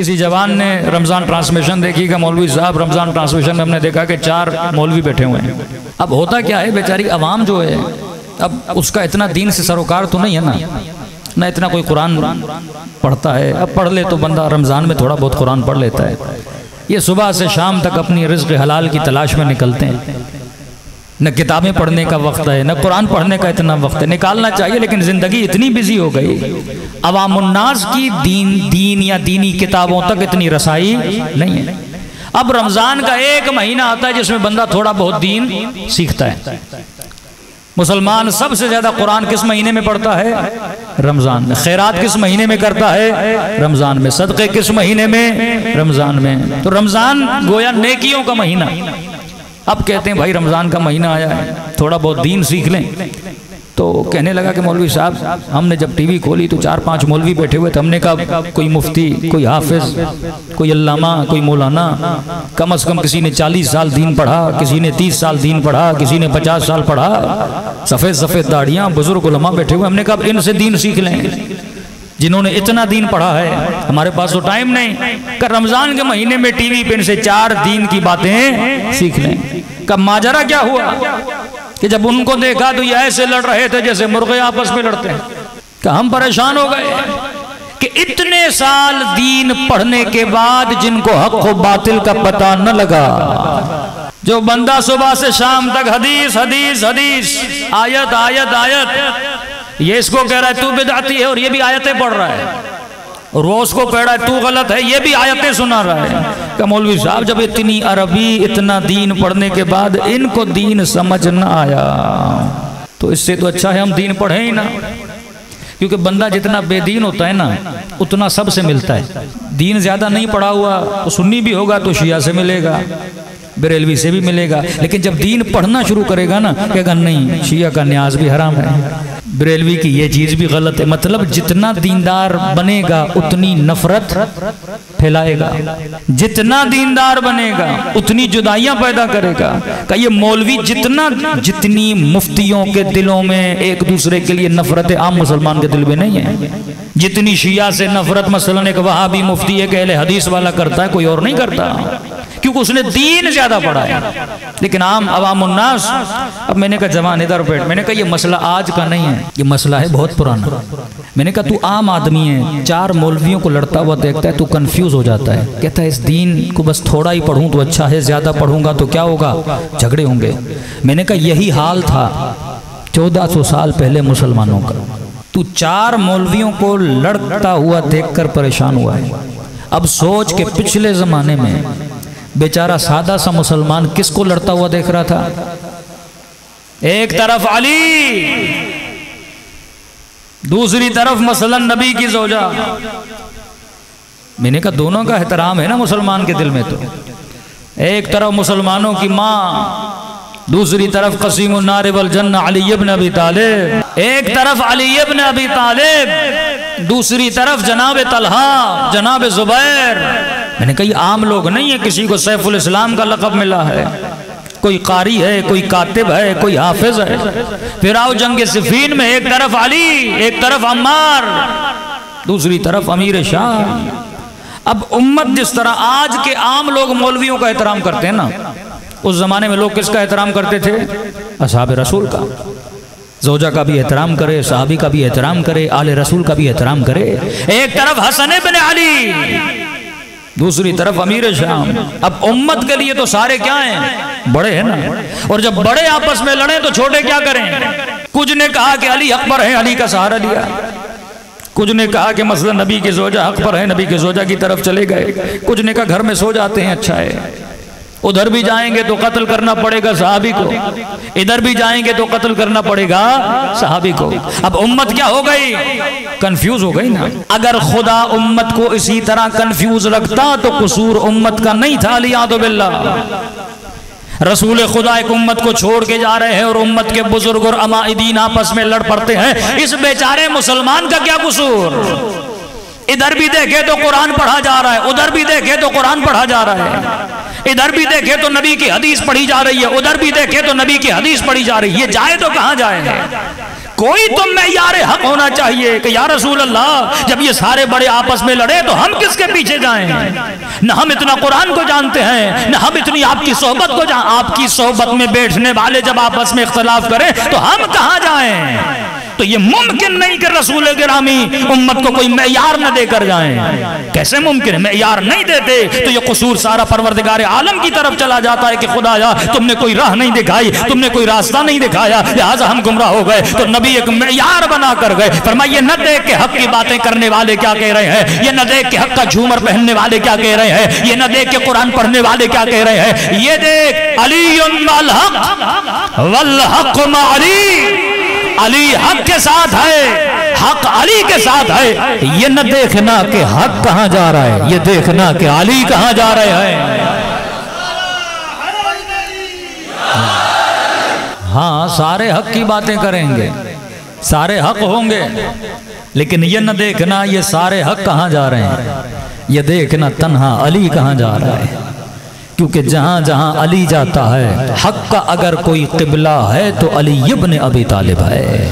کسی جوان نے رمضان ٹرانسمیشن دیکھی کہ مولوی صاحب رمضان ٹرانسمیشن میں ہم نے دیکھا کہ 4 مولوی بیٹھے ہوئے ہیں. اب ہوتا کیا ہے بیچاری عوام جو ہے اب اس کا اتنا دین سے سروکار تو نہیں ہے نہ اتنا کوئی قرآن پڑھتا ہے. اب پڑھ لے تو بندہ رمضان میں تھوڑا بہت قرآن پڑھ لیتا ہے. یہ صبح سے شام تک اپنی رزق حلال کی تلاش میں نکلتے ہیں. نہ کتابیں پڑھنے کا وقت ہے نہ قرآن پڑھنے کا اتنا وقت ہے. نکالنا چاہیے لیکن زندگی اتنی بزی ہو گئی عوام الناس کی دین یا دینی کتابوں تک اتنی رسائی نہیں ہے. اب رمضان کا 1 مہینہ آتا ہے جس میں بندہ تھوڑا بہت دین سیکھتا ہے. مسلمان سب سے زیادہ قرآن کس مہینے میں پڑھتا ہے؟ رمضان میں. خیرات کس مہینے میں کرتا ہے؟ رمضان میں. صدقے کس مہینے میں؟ رمضان میں. تو رمضان گویا نیکیوں کا مہینہ. اب کہتے ہیں بھائی رمضان کا مہینہ آیا ہے تھوڑا بہت دین سیکھ لیں. تو کہنے لگا کہ مولوی صاحب ہم نے جب ٹی وی کھولی تو 4-5 مولوی بیٹھے ہوئے تھے. ہم نے کہا کوئی مفتی کوئی حافظ کوئی علامہ کوئی مولانا کم از کم کسی نے 40 سال دین پڑھا کسی نے 30 سال دین پڑھا کسی نے 50 سال پڑھا. سفید سفید داڑیاں بزرگ علماء بیٹھے ہوئے. ہم نے کہا ان سے دین سیکھ لیں جنہوں نے اتنا دین پڑھا ہے. ہمارے پاس تو ٹائم نہیں کہ رمضان کے مہینے میں ٹی وی پہ ان سے 4 دین کی باتیں سیکھ لیں. کب ماجرا کیا ہوا کہ جب ان کو دیکھا تو یہ ایسے لڑ رہے تھے جیسے مرغے آپس میں لڑتے ہیں. کہ ہم پریشان ہو گئے کہ اتنے سال دین پڑھنے کے بعد جن کو حق و باطل کا پتہ نہ لگا. جو بندہ صبح سے شام تک حدیث حدیث حدیث آیت آیت آیت یہ اس کو کہہ رہا ہے تو بدعتی ہے اور یہ بھی آیتیں پڑھ رہا ہے. اور وہ اس کو کہہ رہا ہے تو غلط ہے یہ بھی آیتیں سنا رہا ہے. کہ مولوی صاحب جب اتنی عربی اتنا دین پڑھنے کے بعد ان کو دین سمجھ نہ آیا تو اس سے تو اچھا ہے ہم دین پڑھیں ہی نہ. کیونکہ بندہ جتنا بے دین ہوتا ہے نا اتنا سب سے ملتا ہے. دین زیادہ نہیں پڑھا ہوا تو سنی بھی ہوگا تو شیعہ سے ملے گا بریلوی سے بھی ملے گا. لیکن جب دین پڑھنا شروع کرے گا نا کہ اگر نہیں شیعہ کا نیاز بھی حرام ہے بریلوی کی یہ چیز بھی غلط ہے. مطلب جتنا دیندار بنے گا اتنی نفرت پھیلائے گا. جتنا دیندار بنے گا اتنی جدائیاں پیدا کرے گا. کہ یہ مولوی جتنی مفتیوں کے دلوں میں ایک دوسرے کے لیے نفرت عام مسلمان کے دل میں نہیں ہے. جتنی شیعہ سے نفرت مثلا ایک وہابی مفتی ایک اہل حدیث والا کرتا ہے کوئی اور نہیں کرتا کیونکہ اس نے دین زیادہ پڑھا ہے. لیکن عام عوام الناس اب میں نے کہا جوان ادھر بیٹھ. میں نے کہا یہ مسئلہ آج کا نہیں ہے یہ مسئلہ ہے بہت پرانا. میں نے کہا تو عام آدمی ہے 4 مولویوں کو لڑتا ہوا دیکھتا ہے تو کنفیوز ہو جاتا ہے. کہتا ہے اس دین کو بس تھوڑا ہی پڑھوں تو اچھا ہے زیادہ پڑھوں گا تو کیا ہوگا جھگڑے ہوں گے. میں نے کہا یہی حال تھا 1400 سال پہلے مسلمانوں کا. تو 4 مولویوں کو لڑتا ہوا دیکھ کر پریشان ہوا ہے. اب سوچ کہ پچھلے زمانے میں بیچارہ سادہ سا مسلمان کس کو لڑتا ہوا دیکھ رہا تھا. ایک طرف علی دوسری طرف مثلا نبی کی زوجہ. میں نے کہا دونوں کا احترام ہے نا مسلمان کے دل میں. تو ایک طرف مسلمانوں کی ماں دوسری طرف قسیم النار والجنہ علی ابن ابی طالب. ایک طرف علی ابن ابی طالب دوسری طرف جناب طلحہ جناب زبیر. میں نے کہا یہ عام لوگ نہیں ہے کسی کو سیف الاسلام کا لقب ملا ہے کوئی قاری ہے کوئی کاتب ہے کوئی حافظ ہے. پھر آؤ جنگ صفین میں ایک طرف علی ایک طرف عمار دوسری طرف امیر شام. اب امت جس طرح آج کے عام لوگ مولویوں کا احترام کرتے ہیں نا اس زمانے میں لوگ کس کا احترام کرتے تھے؟ اصحاب رسول کا. زوجہ کا بھی احترام کرے صحابی کا بھی احترام کرے آل رسول کا بھی احترام کرے. ایک طرف حسن بن علی دوسری طرف امیر شام. اب امت کے لیے تو سارے کیا ہیں بڑے ہیں نا. اور جب بڑے آپس میں لڑیں تو چھوٹے کیا کریں. کچھ نے کہا کہ علی حق پر ہے علی کا سہارا لیا. کچھ نے کہا کہ مثلا نبی کی زوجہ حق پر ہے نبی کی زوجہ کی طرف چلے گئے. کچھ نے کہا گھر میں سو جاتے ہیں اچھا ہے. ادھر بھی جائیں گے تو قتل کرنا پڑے گا صحابی کو ادھر بھی جائیں گے تو قتل کرنا پڑے گا صحابی کو. اب امت کیا ہو گئی کنفیوز ہو گئی نا. اگر خدا امت کو اسی طرح کنفیوز رکھتا تو قصور امت کا نہیں تھا. علیہ باللہ رسول خدا ایک امت کو چھوڑ کے جا رہے ہیں اور امت کے بزرگ اور عمائدین آپس میں لڑ پڑتے ہیں. اس بیچارے مسلمان کا کیا قصور. ادھر بھی دیکھے تو قرآن پڑھا جا رہا ہے ادھر بھی دیکھے تو قرآن پڑھا جا رہا ہے. ادھر بھی دیکھے تو نبی کی حدیث پڑھی جا رہی ہے ادھر بھی دیکھے تو نبی کی حدیث پڑھی جا رہی ہے. یہ جائے تو کہاں جائے. کوئی تو معیار حق ہونا چاہیے کہ یا رسول اللہ جب یہ سارے بڑے آپس میں لڑے تو ہم کس کے پیچھے جائیں؟ نہ ہم اتنا قرآن کو جانتے ہیں، نہ ہم اتنی آپ کی صحبت کو آپ کی صحبت میں بیٹھنے والے جب آپس میں اختلاف کریں تو ہم کہاں جائیں؟ تو یہ ممکن نہیں کہ رسول گرامی امت کو کوئی معیار نہ دے کر جائیں۔ کیسے ممکن ہے؟ معیار نہیں دیتے تو یہ قصور سارا پروردگار عالم کی طرف چلا جاتا ہے کہ خدایا تم نے کوئی راہ نہیں دکھائی، تم نے کوئی راستہ نہیں دکھایا، لہٰذا ہم گمراہ ہو گئے۔ تو نبی ایک معیار بنا کر گئے، فرمایا یہ نہ دیکھ کے حق کی باتیں کرنے والے کیا کہہ رہے ہیں، یہ نہ دیکھ کے حق کا جھومر پہننے والے کیا کہہ رہے ہیں، یہ نہ دیکھ کے قرآن پڑھنے والے کیا کہہ رہے ہیں، یہ دیکھ علی مع الحق والحق مع علی، علی حق کے ساتھ ہے، حق علی کے ساتھ ہے۔ یہ نہ دیکھنا کہ حق کہاں جا رہا ہے، یہ دیکھنا کہ علی کہاں جا رہے ہیں۔ ہاں سارے حق کی باتیں کریں گے، سارے حق ہوں گے، لیکن یہ نہ دیکھنا یہ سارے حق کہاں جا رہے ہیں، یہ دیکھنا تنہا علی کہاں جا رہا ہے۔ کیونکہ جہاں جہاں علی جاتا ہے، حق کا اگر کوئی قبلہ ہے تو علی ابن ابی طالب ہے۔